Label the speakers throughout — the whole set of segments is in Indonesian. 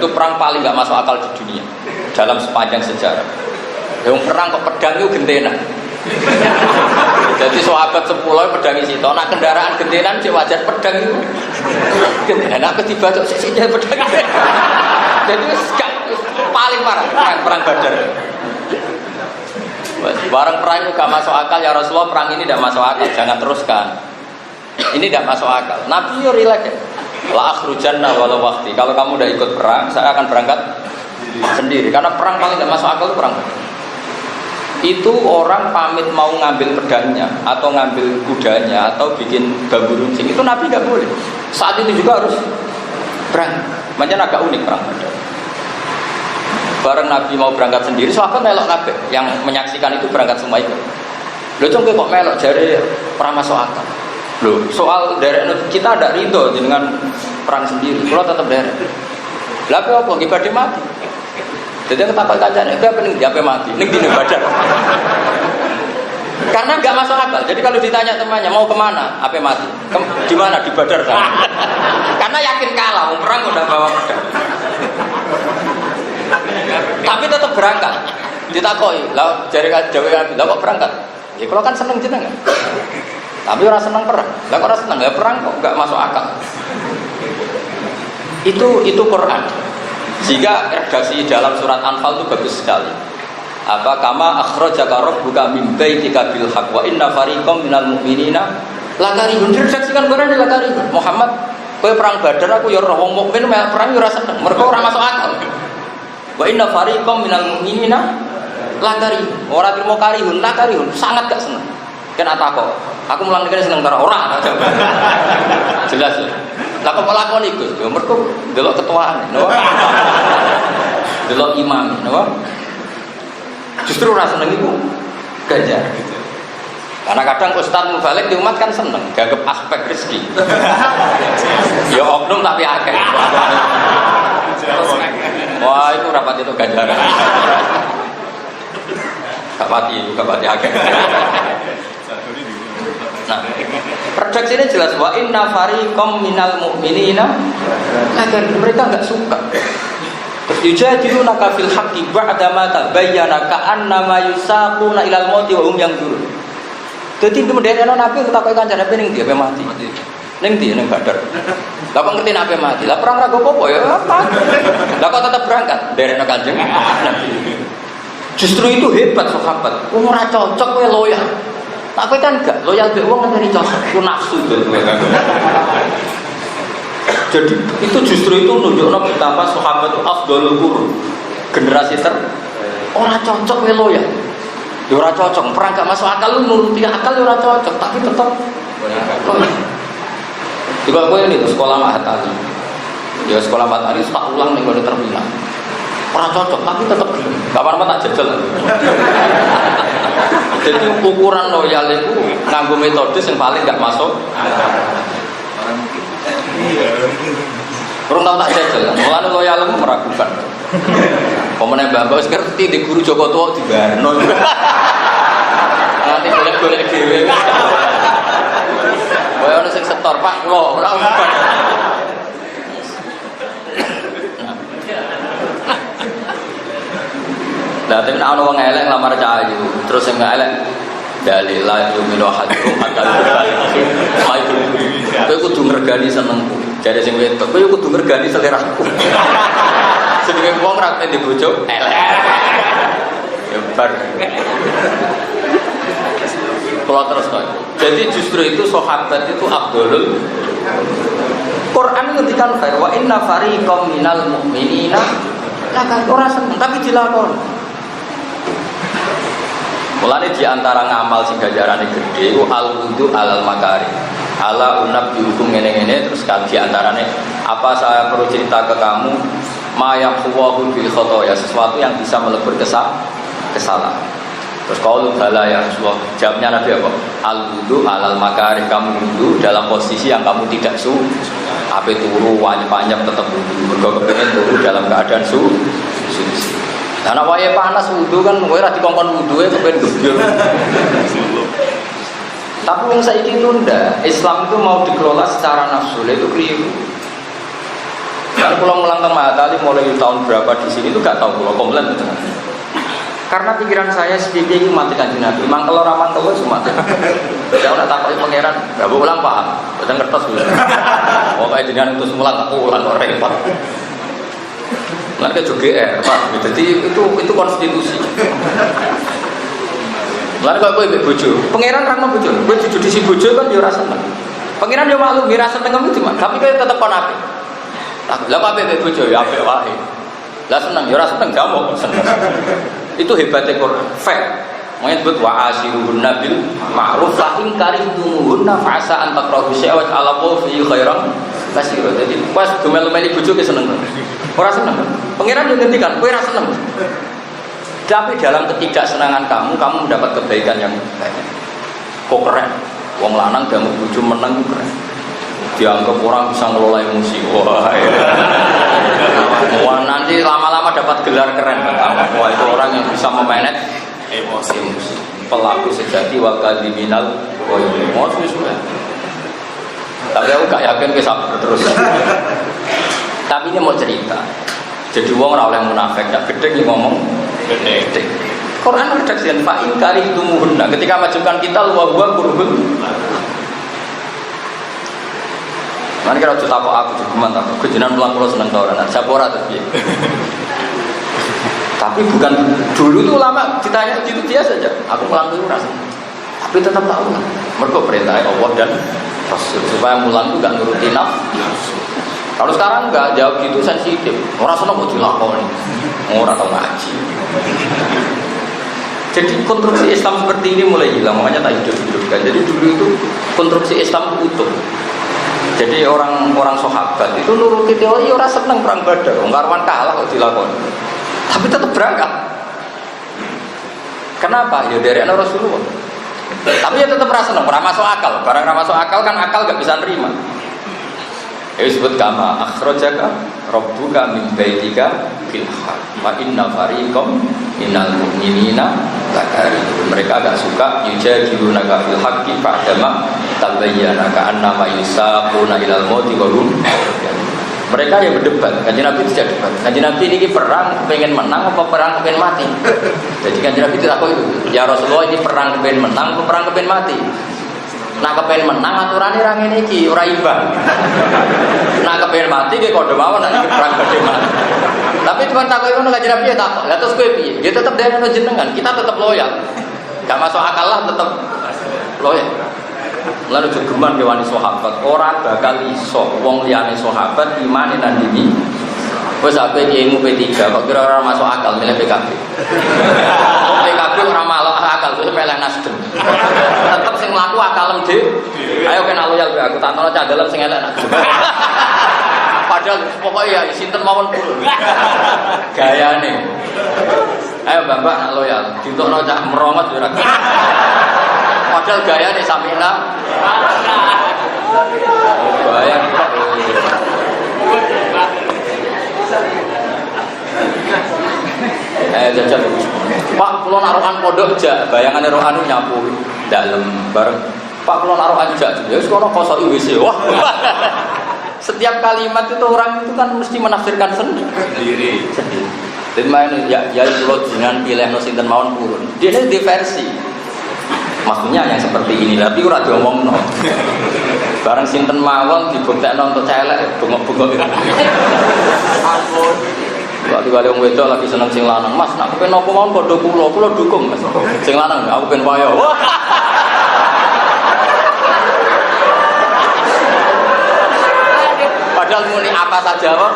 Speaker 1: itu perang paling nggak masuk akal di dunia dalam sepanjang sejarah. Yang perang kok pedang itu gentenan. Jadi sahabat 10 pedang isi to, nak kendaraan gentenan sih wajar, pedang itu gentenan apa dibacok sisinya pedang. Jadi paling parah perang Badar. Barang perang itu gak masuk akal ya Rasulullah, perang ini tidak masuk akal, jangan teruskan. Ini tidak masuk akal. Nabi yo rileks. La akhrujanna walau waqti. Kalau kamu udah ikut perang, saya akan berangkat sendiri. Karena perang paling tidak masuk akal itu perang. Itu orang pamit mau ngambil pedangnya atau ngambil kudanya atau bikin bambu runcing, itu Nabi nggak boleh. Saat itu juga harus perang. Makanya agak unik perang Badar. Bareng Nabi mau berangkat sendiri, sahabat melok kabeh. Yang menyaksikan itu berangkat semua ikut. Lho cong kok melok jare perang masuk akal. Lho soal derek kita ada ridho dengan perang sendiri. Kalau tetap derek. Lah apa ibadah mati. Jadi ketakut kancane, "Apa ning diape mati? Ning dine Badar." Karena nggak masuk akal. Jadi kalau ditanya temannya mau kemana, apa mati? Di mana? Di Badar sana. Karena yakin kalah, perang udah bawa pedang. Tapi tetap berangkat. Ditakoi, lah jare Jawa kan, lah kok berangkat? Ya kalau kan seneng jenengan. Tapi orang seneng perang. Lah kok orang seneng ya perang kok nggak masuk akal. Itu Quran. Sehingga redaksi dalam surat Anfal itu bagus sekali. Apa kama akhrajaka rabbuka min baitika bil haqq wa inna fariqam minal mu'minina lakarihun. Diredaksikan Quran lakarihun. Muhammad, kowe perang Badar aku ya roh wong mukmin perang ya ora seneng. Mergo ora masuk akal. Wa inna fariqam minal mu'minina lakarihun. Ora trimo karihun, lakarihun, sangat gak seneng. Kena takok. Aku mulang nek seneng karo ora. Jelas. Lah kok lakon iku? Ya mergo delok ketuaan, no. Delok imam, no. Justru ora seneng iku ganjar. Karena kadang ustaz mubalik di umat kan seneng, dianggap aspek rezeki. Ya oknum tapi akeh. Wah, itu rapat itu ganjaran. Gak pati akeh. Nah, redaksi ini jelas wa inna fariqam minal mu'minina agar mereka enggak suka. Terus yujadilunaka fil haqqi ba'da ma tabayyana ka'annama yusaquna ilal mauti wa hum yanzurun. Dadi kemudian ana nabi ketakoki kancane ning ndi ape mati. Ning ndi ning Badar. Lah kok ngerti ape mati? Lah perang ra apa ya apa? Lah kok tetap berangkat derekno Kanjeng Nabi. Justru itu hebat sahabat. Ora cocok kowe loyal. Tapi kan enggak, loyal ke uang kan dari cocok, itu nafsu itu. Jadi itu justru itu menunjukkan betapa sahabat itu afdhalul qurun, generasi orang cocok we loyal. Ya ora cocok, perang gak masuk akal lu nuruti akal ya ora cocok, tapi tetap loyal. Juga gue ini sekolah Mahatali. Ya sekolah Mahatali tak ulang nih kalau terminal. Ora cocok, tapi tetap kapan-kapan tak jajal. Jadi ukuran loyal itu nganggo metode yang paling nggak masuk. Kurang tahu tak jajal. Mulane loyal itu meragukan. Pemenang mbak-mbak ngerti di guru Joko Tua di Barno. Nanti golek-golek dhewe. Kowe ono sing setor, Pak, kula ora umpan. Lah tapi nek ana wong elek lamar cah ayu, terus sing elek dalillah yuminu hakum akal. Kowe kudu ngregani senengku. Jare sing wedok, kowe kudu ngregani seleraku. Sedenge wong ra kene bojo elek. Ya bar. Kalau terus kok. Jadi justru itu sahabat itu afdhalul. Quran ngendikan wa inna fariqam minal mu'minina lakan ora seneng tapi dilakoni. Mulane di antara ngamal sing ganjarane gede iku al-wudu alal makari. Ala unabbiukum ngene-ngene terus kan di antarane apa saya perlu cerita ke kamu ma yaqwahu bil khotoya sesuatu yang bisa melebur kesalahan. Terus qaulu bala ya Rasulullah. Jawabnya Nabi apa? Al-wudu alal makari, kamu wudu dalam posisi yang kamu tidak ape turu wanyep-wanyep tetap wudu. Mergo kepengin turu dalam keadaan suci. Karena wae panas wudu kan kowe ora dikongkon wuduhe kepen gebyur. Tapi wong saiki itu ndak, Islam itu mau dikelola secara nafsu, itu keliru. Kalau pulang mulang teng Mahatali mulai tahun berapa di sini itu gak tahu pulau komplain gitu. Karena pikiran saya sedikit ini mati Kanjeng Nabi. Mangkel ora mangkel wis mati. Saya ora takoki pangeran, gak ulang paham. Boten ngertos wis. Pokoke jenengan utus mulang tak ulang kok repot. Lan ke GR, Pak. Jadi itu konstitusi. Lan kok kowe mbek bojo, pangeran ra bojo. Kowe dijudisi bojo kan yo ora seneng. Pangeran yo maklum ora seneng kamu cuma, tapi kowe tetep kon apik. Lah kok apik mbek bojo ya apik wae. Lah seneng yo ora seneng jamu seneng. Itu hebatnya Quran. Fact. Menyebut wa ashiruhunna bil ma'ruf fa in karihtumuhunna fa asa an takrahu syai'an Allahu fi khairan katsira. Jadi pas gemel-meli bojo ke seneng. Ora seneng. Pangeran yo ngendikan, kowe ora seneng. Tapi dalam ketidaksenangan kamu mendapat kebaikan yang banyak. Kok keren. Wong lanang damu bojo menang ku keren. Dianggap orang bisa ngelola emosi. Wah, nanti lama-lama dapat gelar keren pertama. Wah, itu orang yang bisa memanage emosi. Pelaku sejati wal kadhiminal emosi sudah. Tapi aku gak yakin bisa terus. Tapi ini mau cerita. Jadi wong ora oleh munafik, gak gede ngomong gede. Quran redaksian fa in karihtumuhunna. Ketika majukan kita wa huwa kurhun. Nanti kalau cerita aku juga mantap, kejenan pulang pulau seneng tau orang, saya pora tapi. Tapi bukan dulu tuh lama ditanya gitu dia saja. Aku pulang dulu rasa, tapi tetap tahu lah. Mereka perintahnya Allah dan Rasul supaya pulang juga nuruti nafsu. Kalau sekarang enggak jawab gitu sensitif, orang seneng mau dilakoni, orang tahu ngaji. Jadi konstruksi Islam seperti ini mulai hilang, makanya tak hidup-hidupkan. Jadi dulu itu konstruksi Islam utuh. Jadi orang sahabat itu nuruti teori orang seneng perang Badar, ngkarwan kalah kok dilakoni. Tapi tetap berangkat. Kenapa? Ya dari anak Rasulullah. Tapi ya tetap rasa seneng, ora masuk akal. Barang ora masuk akal kan akal gak bisa nerima. Ya disebut kama akhrajaka rabbuka min baitika bil haqq wa inna fariqam minal mu'minina lakarihun. Mereka agak suka yujadilunaka fil haqqi ba'dama tabayyana ka'annama yusaquna ilal mauti wa hum. Mereka yang berdebat. Kanjeng Nabi tidak debat. Kanjeng Nabi ini perang pengen menang apa perang pengen mati. Jadi Kanjeng Nabi tidak tahu itu. Ya Rasulullah ini perang pengen menang apa perang pengen mati. Nah kepengen menang aturannya orang ini ki ora imbang. Nah kepengen mati ki kode mawon nek perang gede mati. Tapi cuma takut itu nggak jadi ya takut. Lah terus kowe piye? Dia tetap dari jenengan, kita tetap loyal. Gak masuk akal lah tetap loyal. Lalu jogeman ke wani sahabat, ora bakal iso wong liyane sahabat imane nandingi. Wes aku iki ilmu P3 kok kira ora masuk akal milih PKB. PKB ora malah akal terus milih Nasdem. Tetep sing mlaku akalem dhewe. Ayo kena loyal be aku tak ono candalem sing elek Nasdem. Padahal pokoknya ya sinten mawon pun. Gayane. Ayo Bapak nak loyal, ditokno cah merongot ora. Padahal gayane samina. Gaya jajan Pak, kalau naruhan pondok aja, bayangannya rohani nyapu dalam bareng. Pak, kalau naruhan aja, ya sekarang kosong WC. Wah, setiap kalimat itu orang itu kan mesti menafsirkan sendiri. Dan mana ya kalau jangan pilih nosinten mawon purun. Dia ini diversi. Maksudnya yang seperti ini, tapi ora diomong no. Bareng sinten mawon dibuktekno untuk celek bengok-bengok. Waktu kali wong wedok lagi seneng sing lanang, Mas, nak kepen napa mawon padha kula dukung, Mas. Sing lanang aku pengen wayo. Padahal muni apa saja kok.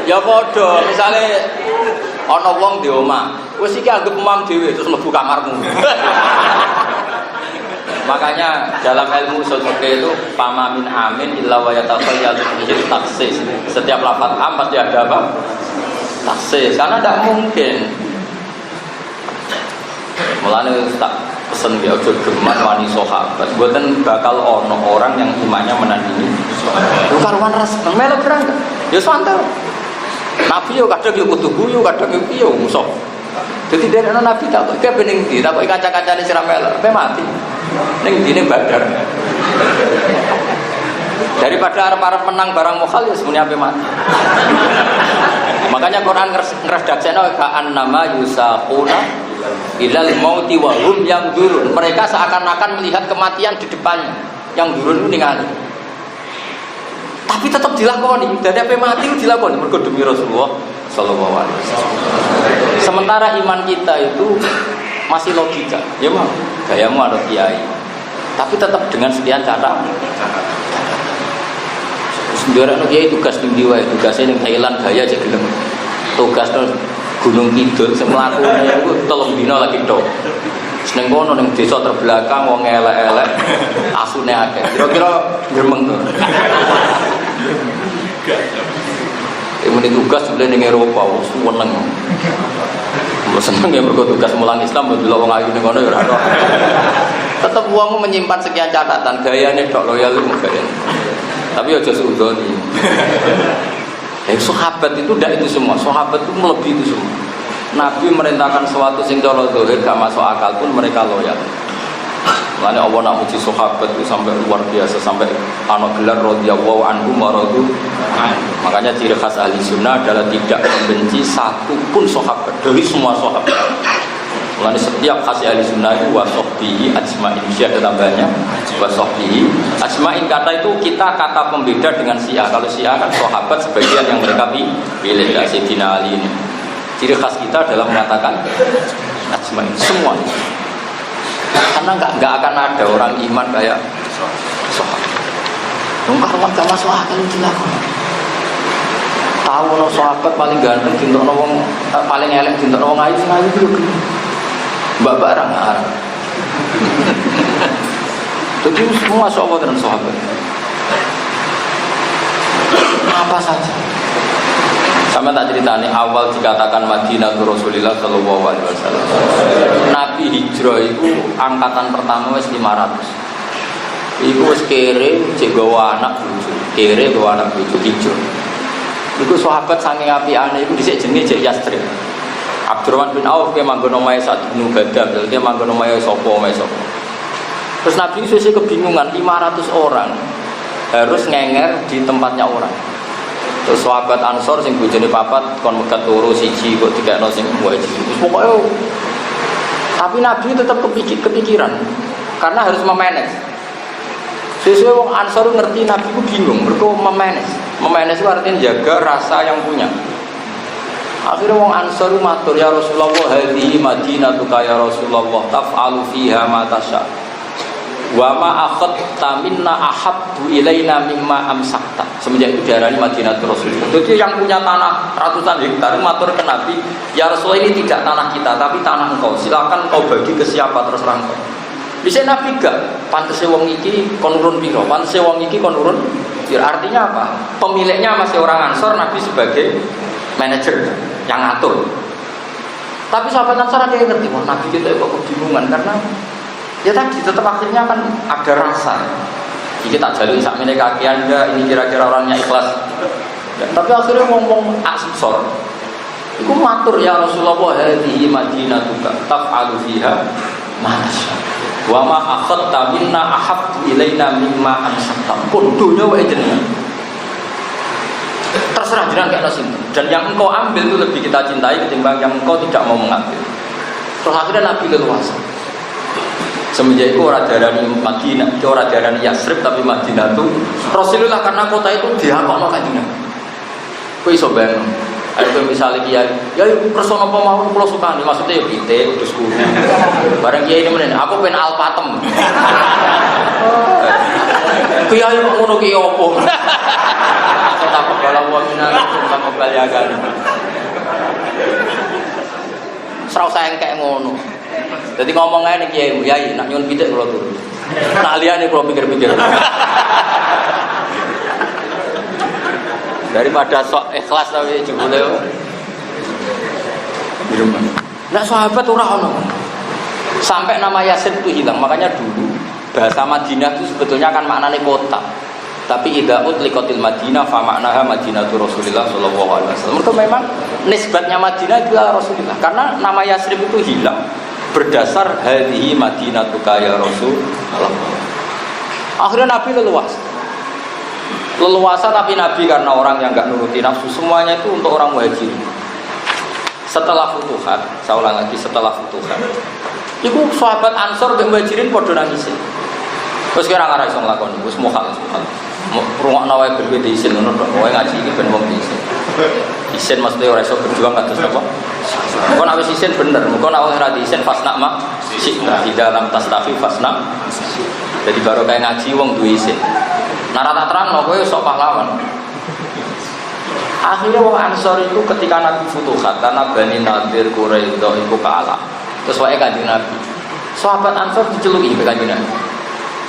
Speaker 1: Ya padha, misale ana wong di omah, wis iki anggap emam dhewe terus mlebu kamarmu. Makanya dalam ilmu usul fikih itu pamamin amin illa wa yatakhayyal bil taksis. Setiap lafaz am pasti ada apa? Taksis. Karena tidak mungkin. Mulane tak pesen ya aja geman wani sahabat. Mboten bakal ono orang yang imannya menandingi sahabat. Lu karuan ras melu perang. Ya santai. Nabi yo kadang yo kudu guyu, kadang yo piye musuh. Jadi dari Nabi tak kok bening ndi, tak kok kaca-kacane sira melok, pe mati. Ning dine Badar. Daripada arep-arep menang barang mukhal ya semuanya ape mati. Makanya Quran ngredaksekno ka'an nama yusaquna ilal mauti wa hum yanzurun. Mereka seakan-akan melihat kematian di depannya. Yang durun itu ningali. Tapi tetap dilakoni. Dari ape mati itu dilakoni mergo demi Rasulullah sallallahu alaihi wasallam. Sementara iman kita itu masih logika. Ya mah, gayamu ada kiai. Tapi tetap dengan sekian cara. Sendiri anak kiai tugas tinggi wae, tugasnya yang Thailand gaya aja gelem. Tugas Gunung Kidul semelakunya itu 3 dina lagi tok. Seneng kono ning desa terbelakang wong elek-elek asune akeh. Kira-kira gremeng to. Ini tugas sebenarnya ning Eropa wis seneng. Seneng ya mergo tugas mulang Islam delok wong ayu ning kono ya ora ono. Tetep wong menyimpan sekian catatan, gayane tok loyal itu gaya. Tapi aja suudoni. Sahabat itu tidak itu semua. Sahabat itu melebihi itu semua. Nabi merintahkan sesuatu sing cara zahir gak masuk akal pun mereka loyal. Makanya Allah nak muji sahabat itu sampai luar biasa, sampai ana gelar radhiyallahu anhum wa radu. Makanya ciri khas ahli sunnah adalah tidak membenci satu pun sahabat dari semua sahabat. Makanya setiap khas ahli sunnah itu wasahbihi ajma'in, ada tambahnya wasahbihi ajma'in. Kata itu kita kata pembeda dengan Syiah. Kalau Syiah kan sahabat sebagian yang mereka pilih, ya Sayyidina Ali ini. Ciri khas kita adalah mengatakan ajma'in semua. Karena nggak akan ada orang iman kayak sahabat. Karuan gak masuk akal dilakukan. Tahu no sahabat paling ganteng, dintok wong paling elek, dintok wong ayu sing ayu itu. Mbak barang arang. Jadi semua sahabat dan sahabat. Apa saja. Sama tak ceritanya awal dikatakan Madinah Rasulullah Sallallahu Alaihi Wasallam. Nabi hijrah itu angkatan pertama wis 500. Iku wis kere cek gawa anak bojo, kere gawa anak bojo hijrah. Iku sahabat saking apiane iku dhisik jenenge Cek Yasrib. Abdurrahman bin Auf ke manggon omahe Sa'd bin Ubadah, dia manggon omahe sapa omahe sapa. Terus Nabi sesuk kebingungan 500 orang harus ngenger di tempatnya orang. Terus sahabat Ansor sing bojone papat kon megat loro siji kok dikekno sing wajib. Pokoke tapi Nabi tetap kepikiran karena harus memanage. Sesuai wong Ansor ngerti Nabi ku bingung, mergo memanage. Memanage itu artinya jaga rasa yang punya. Akhirnya wong Ansor matur, ya Rasulullah, hadhihi Madinatuka ya Rasulullah, taf'alu fiha ma tasha. Wa ma akhadta minna ahabbu ilaina mimma amsakta. Semenjak itu diarani Madinatul Rasulullah. Jadi yang punya tanah ratusan hektar matur ke Nabi, ya Rasulullah ini tidak tanah kita tapi tanah engkau. Silakan kau bagi ke siapa terus rangkau. Bisa Nabi gak pantese wong iki kon urun piro, pantese wong iki kon urun. Artinya apa? Pemiliknya masih orang Ansor, Nabi sebagai manajer yang ngatur. Tapi sahabat Ansor ada yang ngerti, wah Nabi kita kok kebingungan karena ya tadi tetap akhirnya kan ada rasa. Iki tak jaluk sakmene kaki Anda, ini kira-kira orangnya ikhlas. Tapi akhirnya ngomong Ansor. Iku matur ya Rasulullah, hadhihi Madinatuka taf'alu fiha ma tasha. Wa ma akhadta minna ahabbu ilaina mimma amsakta. Kudunya wae jenengan. Terserah jenengan kayak nasi. Dan yang engkau ambil itu lebih kita cintai ketimbang yang engkau tidak mau mengambil. Terus akhirnya Nabi leluasa. Semenjak itu orang darani Madinah, orang darani Yasrib tapi Madinah itu Rasulullah karena kota itu dihapakno kanjeng. Kowe iso bayang. Ayo misalnya kiai, ya kersono apa mau kula sukani, maksudnya ya pitik, udus kudu. Bareng kiai ini menen, aku pengen alpatem. Kiai kok ngono ki opo? Takut kalau wa minna sama baliagan. Serau sayang kayak ngono. Jadi ngomong aja nih kiai, yai nak nyun pitik kula turun. Nak liyane kula pikir-pikir. Daripada sok ikhlas tapi jebule nah sahabat ora ono sampai nama Yasrib itu hilang. Makanya dulu bahasa Madinah itu sebetulnya kan maknanya kota, tapi idza utliqatil Madinah fa maknaha Madinatur Rasulillah sallallahu alaihi wasallam. Mereka memang nisbatnya Madinah itu Rasulullah karena nama Yasrib itu hilang berdasar hadhihi Madinatuka ya Rasulullah. Akhirnya Nabi leluasa. leluasa, tapi Nabi karena orang yang nggak nuruti nafsu, semuanya itu untuk orang Muhajirin. Setelah futuhat, saya ulang lagi, setelah futuhat itu sahabat Ansor dan Muhajirin podo nangisin. Terus kira ngarah iso nglakoni, wis mokal. Rungokno wae berbeda isin ngono tok. Wae ngaji iki ben wong isin. Isin mesti ora iso berjuang kados napa? Kok nek wis isin bener, kok nek ora isin fasna mak sik di dalam tastafi fasna. Jadi baru kayak ngaji wong duwe isin. Nah rata terangno kowe sok pahlawan. Akhirnya wong Ansor itu ketika Nabi futuhat karena Bani Nadir Quraisy itu kalah. Terus wae Kanjeng Nabi. Sahabat Ansor diceluki ke Kanjeng Nabi.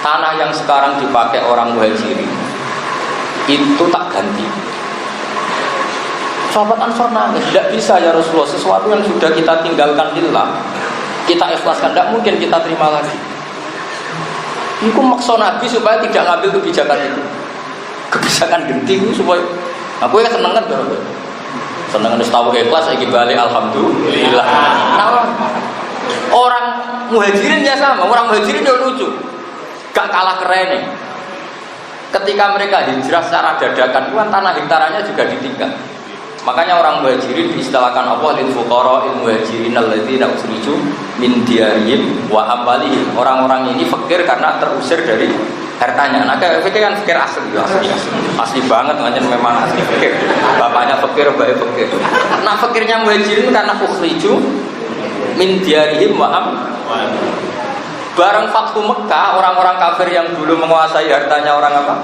Speaker 1: Tanah yang sekarang dipakai orang Muhajirin itu tak ganti. Sahabat Ansor nangis, tidak bisa ya Rasulullah, sesuatu yang sudah kita tinggalkan lillah, kita ikhlaskan, tidak mungkin kita terima lagi. Itu maksa Nabi supaya tidak ngambil kebijakan itu, kebijakan ganti itu supaya aku ya seneng kan bro, seneng harus tahu ikhlas, lagi balik alhamdulillah. Nah, orang Muhajirin ya sama, orang Muhajirin ya lucu. Gak kalah keren nih. Ketika mereka hijrah secara dadakan, kan tanah hektarannya juga ditinggal. Makanya orang Muhajirin diistilahkan Allah lil fuqara il muhajirin alladzina ukhriju min diyarihim wa amwalihim. Orang-orang ini fakir karena terusir dari hartanya. Nah, fakir kan fakir asli banget, memang asli fakir. Bapaknya fakir, baik fakir. Nah, fakirnya Muhajirin karena ukhriju min diyarihim wa amwalihim. Bareng Fathu Mekah, orang-orang kafir yang dulu menguasai hartanya orang apa?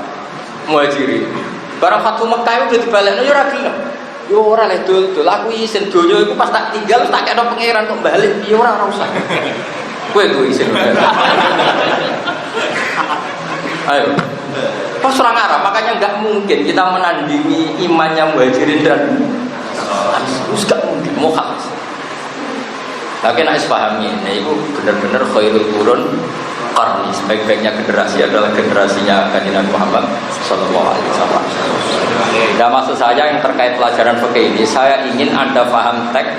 Speaker 1: Muhajirin. Bareng Fathu Mekah itu udah dibalekno ya ora gelem. Yo ora lek dul, aku isin donya iku pas tak tinggal tak kena pangeran kok balik. Ya ora usah. Kowe tuh isin. Ayo. Pas orang Arab, makanya enggak mungkin kita menandingi imannya Muhajirin dan harus enggak mungkin mukhal. Tapi nak pahami, nah itu benar-benar khairul qurun qarni, sebaik-baiknya generasi adalah generasinya Kanjeng Nabi Muhammad sallallahu alaihi wasallam. Dan maksud saya yang terkait pelajaran fikih ini, saya ingin Anda paham teks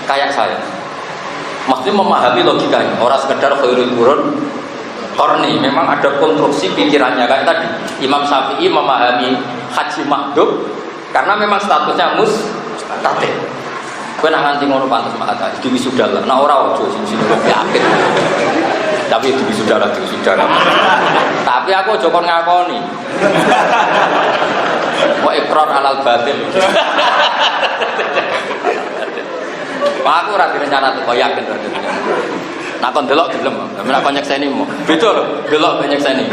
Speaker 1: kayak saya. Maksudnya memahami logikanya, orang sekedar khairul qurun qarni, memang ada konstruksi pikirannya kayak tadi. Imam Syafi'i memahami haji makdum karena memang statusnya mustaqil. Kowe nak nganti ngono pantes mata, iki wisuda lah. Nah ora ojo sing yakin. Tapi iki wisuda lah, Tapi aku ojo kon ngakoni. Kok ikrar alal batil. Aku ora direncana tuh yakin ora. Nak kon delok gelem, nak kon nyekseni mo. Beda lho, delok nyekseni.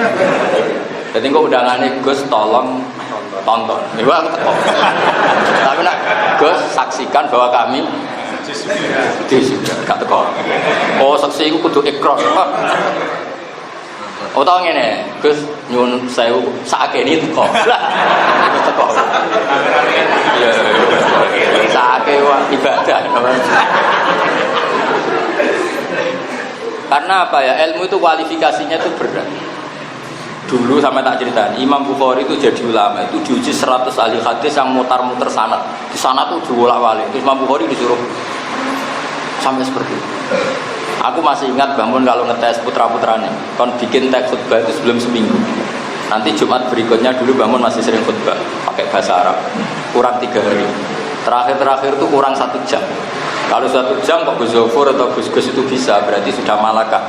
Speaker 1: Jadi kok udangane Gus tolong tonton. Niku aku teko. Tapi nak Gus saksikan bahwa kami gak teko. Oh, saksi iku kudu ikrar. Oh, tau ngene, Gus nyuwun sewu sakene teko. Lah, teko. Ya. Sakake wae ibadah. Karena apa ya? Ilmu itu kualifikasinya itu berat. Dulu sama tak ceritain, Imam Bukhari itu jadi ulama, itu diuji 100 ahli hadis yang mutar-mutar sanad. Di sana tuh diwolak-walik. Imam Bukhari disuruh sampai seperti itu. Aku masih ingat bangun kalau ngetes putra-putranya, kon bikin teks khutbah itu sebelum seminggu. Nanti Jumat berikutnya dulu bangun masih sering khutbah pakai bahasa Arab, kurang 3 hari. Terakhir itu kurang 1 jam. Kalau 1 jam kok Gus Zofur atau Gus itu bisa, berarti sudah malakah.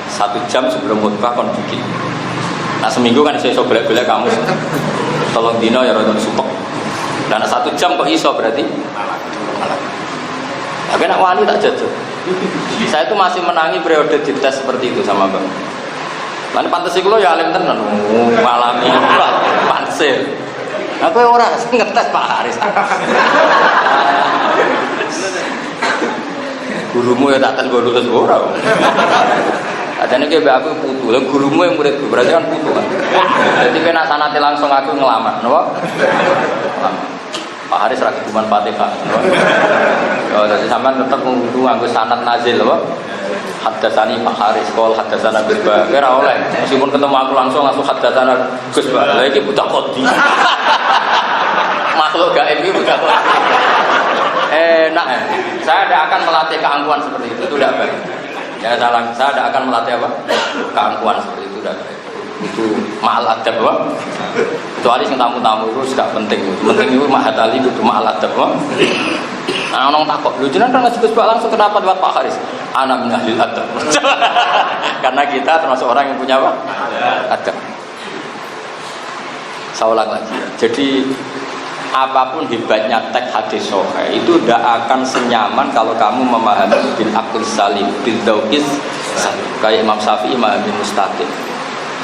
Speaker 1: 1 jam sebelum khutbah kon bikin. Nah seminggu kan saya belak-belak kamu tolong dino ya rodon supek. Dan 1 jam kok iso berarti malah. Tapi nak wali tak jatuh. Saya itu masih menangi periode dites seperti itu sama bang. Mana pantas sih lo ya alim tenan, ngalami pansil. Aku orang ngetes Pak Haris. Gurumu ya tak tes gue lulus orang. Adanya kayak aku putu, dan gurumu yang murid gue berarti kan putu kan. Jadi kena sanate langsung aku ngelamar, nopo? Pak Haris rakyat cuma Fatihah, nopo? Oh, jadi sampai tetap mengutu nganggo sanad nazil, nopo? Haddatsani Pak Haris, kol haddatsana Gus Ba. Kira oleh, meskipun ketemu aku langsung haddatsana Gus Ba. Lagi buta kodi. Makhluk gaib itu buta kodi. Enak, saya tidak akan melatih keangkuhan seperti itu tidak baik. Ya salah, saya tidak akan melatih apa? Keangkuhan seperti itu tidak baik. Itu mahal adab apa? Kecuali sing tamu-tamu itu gak penting. Penting itu mahat ali kudu ma'al adab. Nah, orang takut, lu jenengan kan ngasih Gus langsung kenapa lewat Pak Haris? Ana min ahlil adab. Karena kita termasuk orang yang punya apa? Adab. Saya ulang lagi. Jadi apapun hebatnya teks hadis sahih itu tidak akan senyaman kalau kamu memahami bil aql salim, bil dzauqis salim. Kayak Imam Syafi'i memahami mustaqim.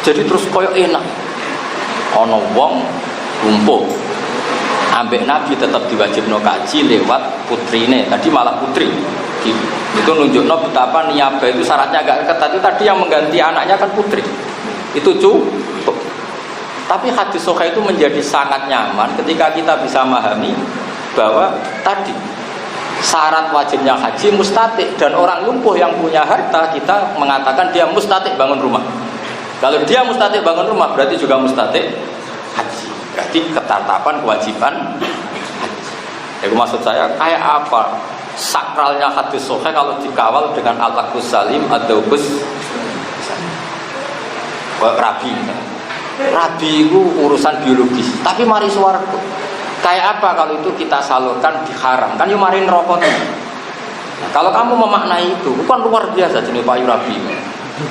Speaker 1: Jadi terus koyo enak. Ana wong lumpuh. Ambek Nabi tetap diwajibno kaji lewat putrine. Tadi malah putri. Itu nunjukno betapa niabah itu syaratnya agak ketat. Itu tadi yang mengganti anaknya kan putri. Itu cukup. Tapi hadis sahih itu menjadi sangat nyaman ketika kita bisa memahami bahwa tadi syarat wajibnya haji mustatik dan orang lumpuh yang punya harta kita mengatakan dia mustatik bangun rumah. Kalau dia mustatik bangun rumah berarti juga mustatik haji. Berarti ketetapan kewajiban haji. Itu maksud saya kayak apa sakralnya hadis sahih kalau dikawal dengan al-aqus salim atau bus rabi. Rabi itu urusan biologis, tapi mari swarga. Kayak apa kalau itu kita salurkan di haram? Kan yo mari neraka. Nah, kalau kamu memaknai itu, bukan luar biasa jenis payu rabi.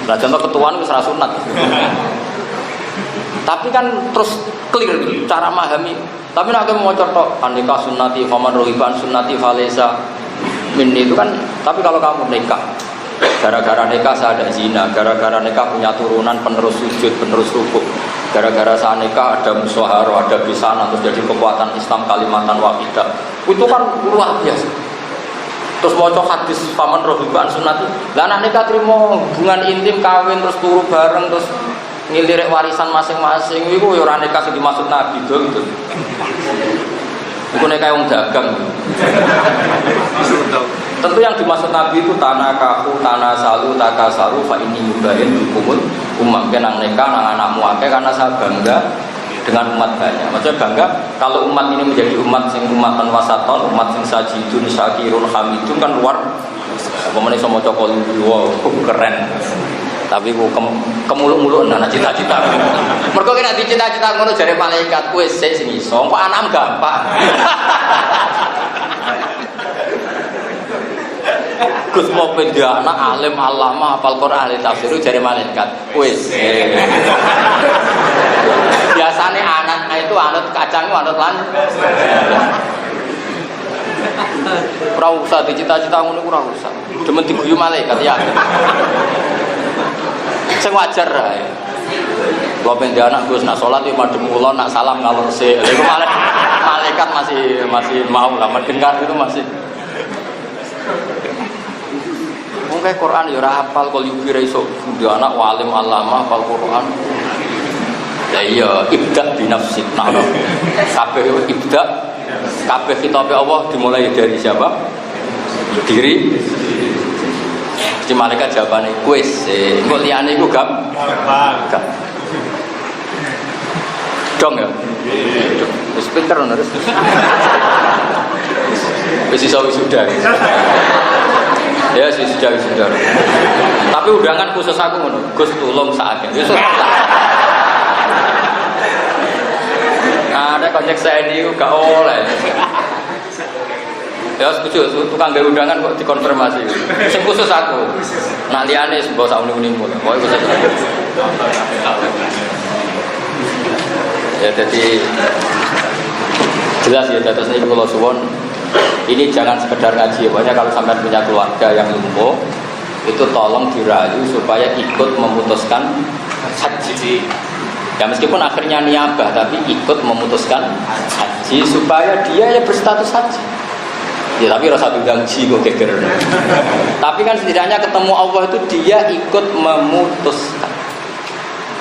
Speaker 1: Nah, contoh ketuaan itu serah sunat. Tapi kan terus clear gitu, cara memahami. Tapi nak mau contoh anika sunnati faman rohiban sunnati falesa min itu kan. Tapi kalau kamu nikah gara-gara nikah saya ada zina, gara-gara nikah punya turunan penerus sujud, penerus rukuk, gara-gara saya nikah ada musyawarah, ada bisana, terus jadi kekuatan Islam kalimatan wahidah. Itu kan luar biasa. Terus mau hadis paman rohiban sunati, lah anak nikah terima hubungan intim kawin terus turu bareng terus ngilirik warisan masing-masing. Itu ya orang nikah yang dimaksud Nabi gitu. Itu nikah yang dagang. Tentu yang dimaksud Nabi itu tanah kahu, tanah salu, takasaru, fa ini mubahin hukumul umam. Kenang nikah, nang anakmu akeh karena saya bangga dengan umat banyak. Maksudnya bangga kalau umat ini menjadi umat sing umatan wasaton, umat sing sajidun, syakirun, hamidun kan luar. Pemenang sama cokol wow, keren. Tapi ku kemuluk-muluk anak cita-cita. Mergo kena dicita-cita ngono jare malaikat wis sing iso, kok anam gampang. Gus mau pindah anak alim alama hafal Quran ahli tafsir jare malaikat wis. Biasane anak itu anut kacangmu anut lan. Ora usah dicita-cita ngono ora usah. Demen diguyu malaikat ya. Sing wajar ae. Kalau pindah anak Gus nak salat yo madhep kula nak salam ngalor sik. Iku malaikat masih mau lah mendengar itu masih. Mungkin Quran ya ora hafal kok yubi ra iso ndek anak walim alama hafal Quran. Ya iya ibda bi nafsik. Nah, kabeh ibda kabeh kitabe Allah dimulai dari siapa? Diri. Di malaikat jawabane kuis. Engko liyane iku gampang. Dong ya. Wis pinter ngono terus. Wis iso wisuda. Ya sudah. Tapi undangan khusus aku ngono. Gus tulung sakake. Wis ada konjek saya ini gak oleh. Ya setuju, tukang gawe undangan kok dikonfirmasi. Sing khusus aku. Nah liyane mbok sak uni-unimu. Kok khusus. Ya jadi jelas ya terus niki kula suwun ini jangan sekedar ngaji, pokoknya kalau sampai punya keluarga yang lumpuh itu tolong dirayu supaya ikut memutuskan haji. Ya meskipun akhirnya niabah tapi ikut memutuskan haji supaya dia ya berstatus haji. Ya tapi rasa bidang ji kok geger. Tapi kan setidaknya ketemu Allah itu dia ikut memutuskan.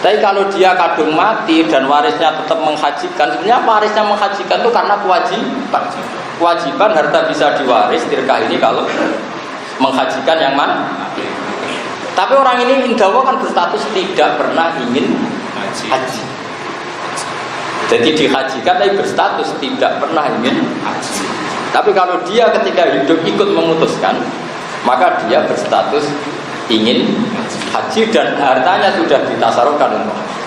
Speaker 1: Tapi kalau dia kadung mati dan warisnya tetap menghajikan, sebenarnya warisnya menghajikan itu karena kewajiban. Kewajiban harta bisa diwaris tirkah ini kalau menghajikan yang mana. Tapi orang ini indawa kan berstatus tidak pernah ingin haji. Jadi dihajikan tapi berstatus tidak pernah ingin haji. Tapi kalau dia ketika hidup ikut memutuskan, maka dia berstatus ingin haji dan hartanya sudah ditasarufkan untuk haji.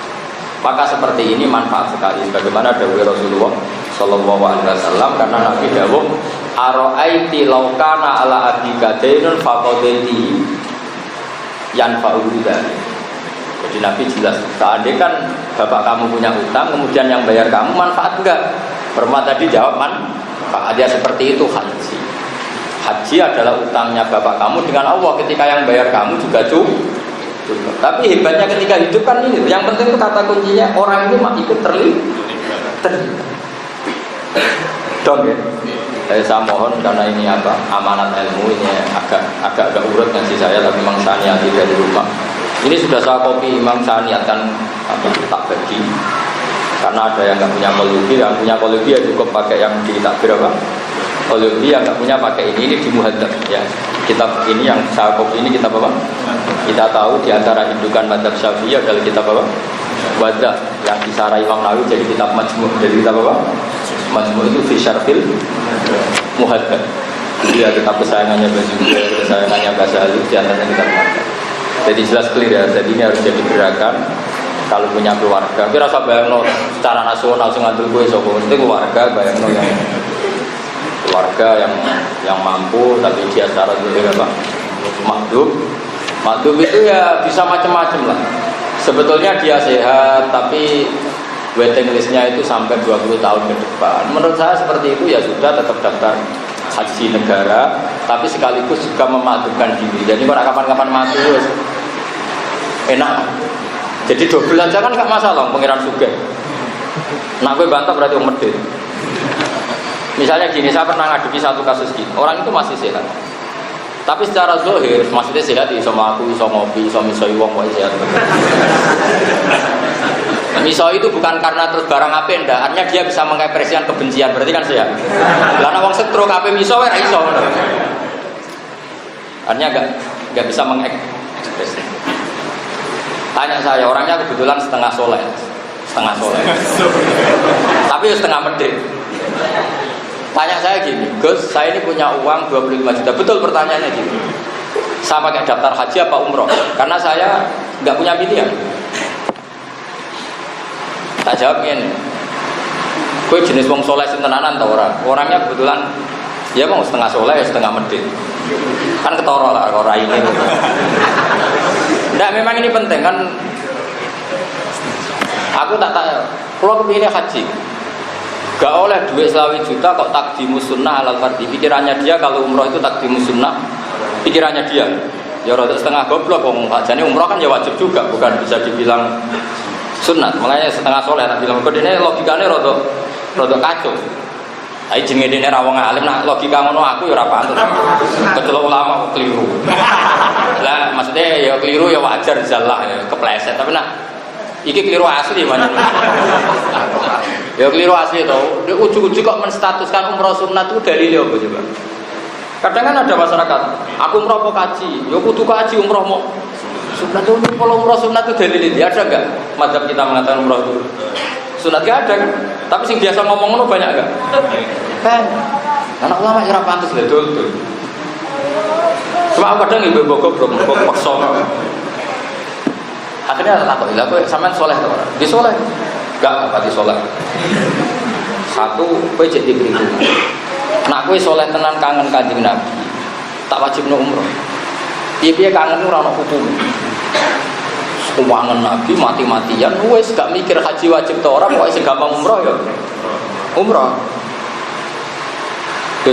Speaker 1: Maka seperti ini manfaat sekali. Bagaimana dawuh Rasulullah Shallallahu Alaihi Wasallam, karena Nabi dawuh aro'aiti laukana ala abika dainun faqadaiti yanfa'uhu dzalik. Jadi Nabi jelas, seandainya kan bapak kamu punya utang, kemudian yang bayar kamu manfaat enggak? Perma tadi jawab manfaat. Dia seperti itu haji. Haji adalah utangnya bapak kamu dengan Allah, ketika yang bayar kamu juga cukup. Tapi hebatnya ketika hidup kan ini, yang penting itu kata kuncinya orang ini ikut terlibat. Dong ya. Saya mohon karena ini amanat ilmu ini agak urut ngaji saya, tapi memang saya niati dari rumah. Ini sudah saya kopi, memang saya niatkan tak bagi. Karena ada yang nggak punya kolubi, yang punya kolubi ya cukup pakai yang di takbir kolubi, yang nggak punya pakai ini di muhadzab ya. Kitab ini yang saya kopi ini kitab apa? Kita tahu di antara indukan madzhab Syafi'i adalah kitab apa? Wadah yang disarah Imam Nawawi jadi kitab Majmu'. Jadi kitab apa? Majmu' itu fi syarhil muhadzab. Dia kitab kesayangannya Basyir, kesayangannya Ghazali, di antaranya kitab Muhadzab. Jadi jelas clear ya. Jadi ini harus jadi gerakan kalau punya keluarga. Tapi rasa bayangno secara nasional sing ngantul kowe sapa? Mesti keluarga bayangno yang keluarga yang mampu tapi dia secara zahir apa? Makdum itu ya bisa macam-macam lah. Sebetulnya dia sehat tapi waiting listnya itu sampai 20 tahun ke depan. Menurut saya seperti itu ya sudah tetap daftar haji negara, tapi sekaligus juga memadumkan diri. Jadi pada kapan-kapan mati enak. Jadi double aja kan nggak masalah, pengiran suge. Nah gue bantah berarti medit. Misalnya gini, saya pernah ngadepi satu kasus gini. Orang itu masih sehat, tapi secara zahir maksudnya sehat, iso maku, iso ngopi, iso misoi wong, kok sehat. Misoi itu bukan karena terus barang apa ndak, artinya dia bisa mengekspresikan kebencian, berarti kan sehat. Karena wong stroke apa misoi ora iso. Artinya enggak bisa mengekspresi. Tanya saya, orangnya kebetulan setengah soleh, tapi setengah medit. Tanya saya gini, Gus, saya ini punya uang 25 juta. Betul pertanyaannya gini. Saya pakai daftar haji apa umroh? Karena saya nggak punya pilihan. Tak jawab ini. Gue jenis wong soleh sentenanan tau orang. Orangnya kebetulan ya mau setengah soleh, setengah medit. Kan ketoro lah orang ini. Nggak, memang ini penting kan. Aku tak tahu. Kalau kepinginnya haji, gak oleh duit 20 juta kok takdimus sunnah alal fardhi. Pikirannya dia kalau umroh itu takdimus sunnah. Pikirannya dia. Ya rada setengah goblok ngomong Pak. Jadi umroh kan ya wajib juga, bukan bisa dibilang sunat. Makanya setengah soleh tak bilang kok ini logikanya rada kacau. Ayo jenenge dene ra wong alim, nak logika ngono aku ya ora pantun. Kecelok ulama kok keliru. Lah maksudnya ya keliru ya wajar jalah ya kepleset, tapi nak iki keliru asli mana? Ya keliru asli to. Ujug-ujug kok menstatuskan umroh sunat itu dalile apa coba? Kadang kan ada masyarakat, aku umroh apa kaji? Ya kudu kaji umroh mau sunat itu kalau umroh sunat itu dalile dia ada enggak? Madzhab kita mengatakan umroh itu sunat gak ada kan? Tapi sing biasa ngomong ngono banyak enggak? Kan. Anak ulama ora pantes lho dul. Cuma kadang ibu goblok paksa. Akhirnya tak tahu, lah kowe sampean saleh to ora? Nggih saleh. Enggak pati saleh. Satu kowe cek dikriku. Nak kowe saleh tenan kangen Kanjeng Nabi. Tak wajibno umroh. Piye-piye kangen ora ono hukum. Keuangan Nabi mati-matian, wes gak mikir haji wajib atau orang, pokoknya segampang umroh ya umroh.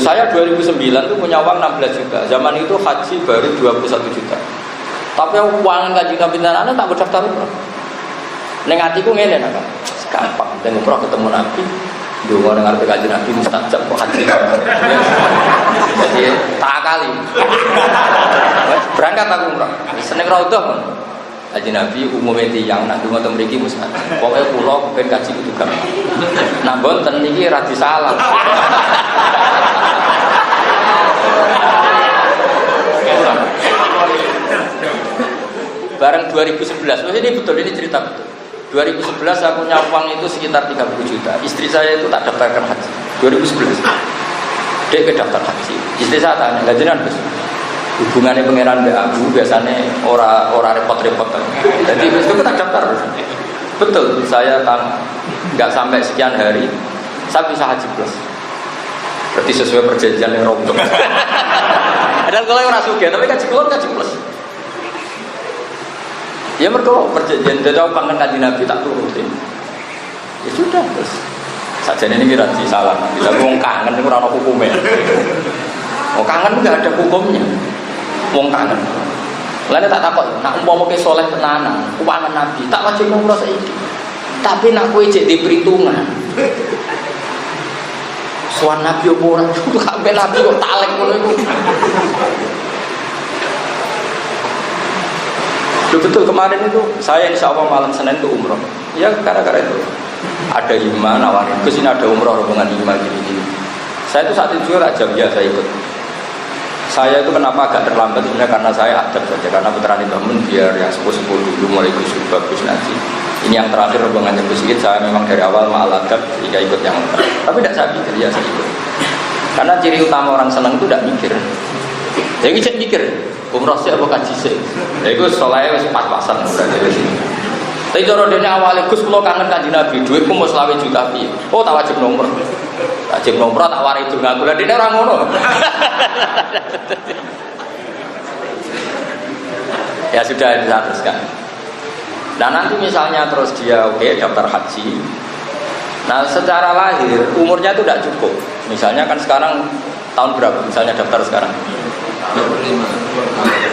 Speaker 1: Saya 2009 itu punya uang 16 juta, zaman itu haji baru 21 juta. Tapi keuangan Kanjeng Nabi dan tak berdaftar umroh. Neng hatiku ngene nak, gampang dan umroh ketemu Nabi. Dua dengar Kanjeng Nabi mustajab kok haji. Jadi tak kali berangkat aku umroh, seneng raudhah. Haji Nabi umumnya tiyang nak dungo teng mriki mustajab. Pokoke kula kepen kaji kudu gampang. Nak mboten niki ra disalah. Bareng 2011, ini betul, ini cerita betul. 2011 saya punya uang itu sekitar 30 juta. Istri saya itu tak daftarkan haji. 2011. Dia ke daftar haji. Istri saya tanya, "Lah jenengan Gus, hubungannya pangeran mbak aku biasanya ora repot-repot." Jadi itu tak daftar. Betul, saya nggak sampai sekian hari, saya bisa haji plus. Berarti sesuai perjanjian yang rontok. Dan kalau orang suka, tapi kaji plus. Ya mereka perjanjian, dia tahu kangen kaji Nabi tak turutin. Ya sudah terus. Saja ini kira di salah. Bisa ngomong kangen itu orang hukumnya. Oh kangen nggak ada hukumnya. Ngomong kangen. Lainnya tak takut. Nak umpama ke soleh tenanan, kangen Nabi. Tak wajib umroh saiki. Tapi nak kue cek di perhitungan. Suan Nabi orang itu kabeh Nabi kok talek ngono iku. Betul kemarin itu saya insya Allah malam Senin itu umroh. Ya gara-gara itu ada hima nawarin. Kesini ada umroh rombongan hima gini-gini. Saya itu saat itu raja biasa ikut. Saya itu kenapa agak terlambat sebenarnya karena saya adab saja karena putrane bangun biar yang sepuh-sepuh dulu mulai Gus bagus nanti. Ini yang terakhir rombongannya Gus Sigit, saya memang dari awal ma'al adab jika ikut yang tapi tidak saya pikir ya saya ikut. Karena ciri utama orang senang itu tidak mikir. Jadi cek mikir umroh sih apa kaji sih. Ya itu soalnya pas-pasan berarti di sini. Tapi cara dene awale Gus kula kangen Kanjeng Nabi, dhuwitku mau 20 juta piye. Oh tak wajib nomor. Wajib nomor tak wari itu ngaku lah dene ora ngono. Ya sudah bisa teruskan. Nah nanti misalnya terus dia oke daftar haji. Nah secara lahir umurnya itu tidak cukup. Misalnya kan sekarang tahun berapa? Misalnya daftar sekarang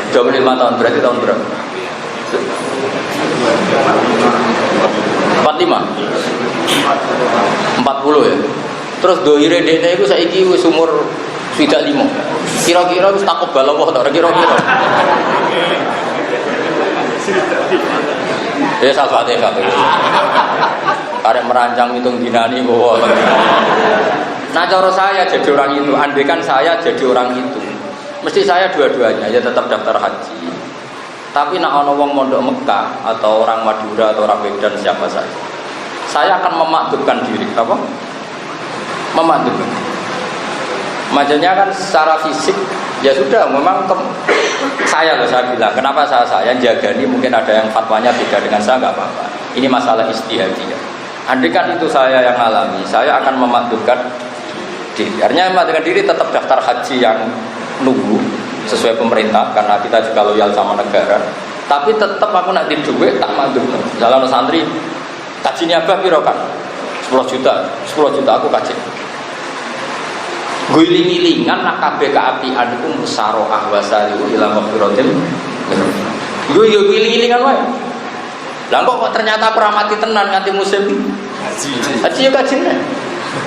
Speaker 1: 25 tahun berarti tahun berapa? 45 40 ya. Terus doire dene iku saiki wis umur 35. Kira-kira wis takut balawa ta kira-kira. Ya Al-Fatihah. Karek merancang hitung dinani kok. Nah cara saya jadi orang itu, andaikan saya jadi orang itu, mesti saya dua-duanya ya tetap daftar haji. Tapi nak ono wong mondok Mekah atau orang Madura atau orang Medan siapa saja, saya akan memaktubkan diri, apa? Memaktubkan. Maksudnya kan secara fisik ya sudah, memang saya bilang, kenapa saya jaga ini mungkin ada yang fatwanya beda dengan saya nggak apa-apa. Ini masalah istihadiyah. Andaikan itu saya yang alami, saya akan memaktubkan diri. Artinya memaktubkan diri tetap daftar haji yang nunggu sesuai pemerintah karena kita juga loyal sama negara. Tapi tetap aku nak di duit tak maktubkan. Jalan santri kajinya apa piro kan? 10 juta aku kaji. Guling-gilingan nak kabeh kaapian iku musaro ahwasaliu ila maghfiratin. Yo guling-gilingan wae. Lah kok ternyata peramati tenan nganti musim haji. Haji yo kajine.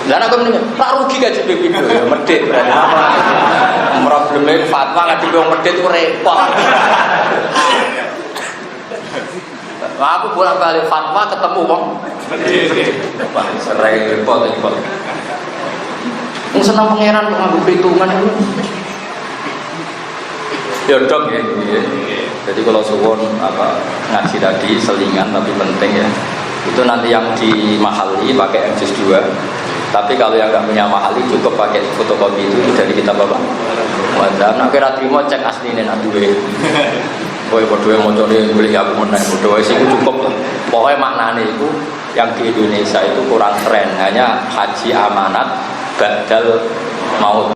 Speaker 1: Lah aku mending tak rugi gaji ping ya medhit berarti. Probleme fatwa ngadepi wong medhit ku repot. Wah, aku bolak-balik fatwa ketemu wong medhit. Wah, repot iki, Pak. Wong seneng pangeran kok nganggo perhitungan itu. Ya dok ya. Jadi kalau suwon apa ngaji tadi selingan tapi penting ya. Itu nanti yang di Mahali pakai MJS 2. Tapi kalau yang nggak punya Mahali cukup pakai fotokopi itu dari kitab apa? Wadzam. Nak kira terima cek asline nak duwe. Kowe padha mocone beli aku meneh. Padha wis iku cukup. Pokoke maknane iku yang di Indonesia itu kurang keren. Hanya haji amanat badal maut.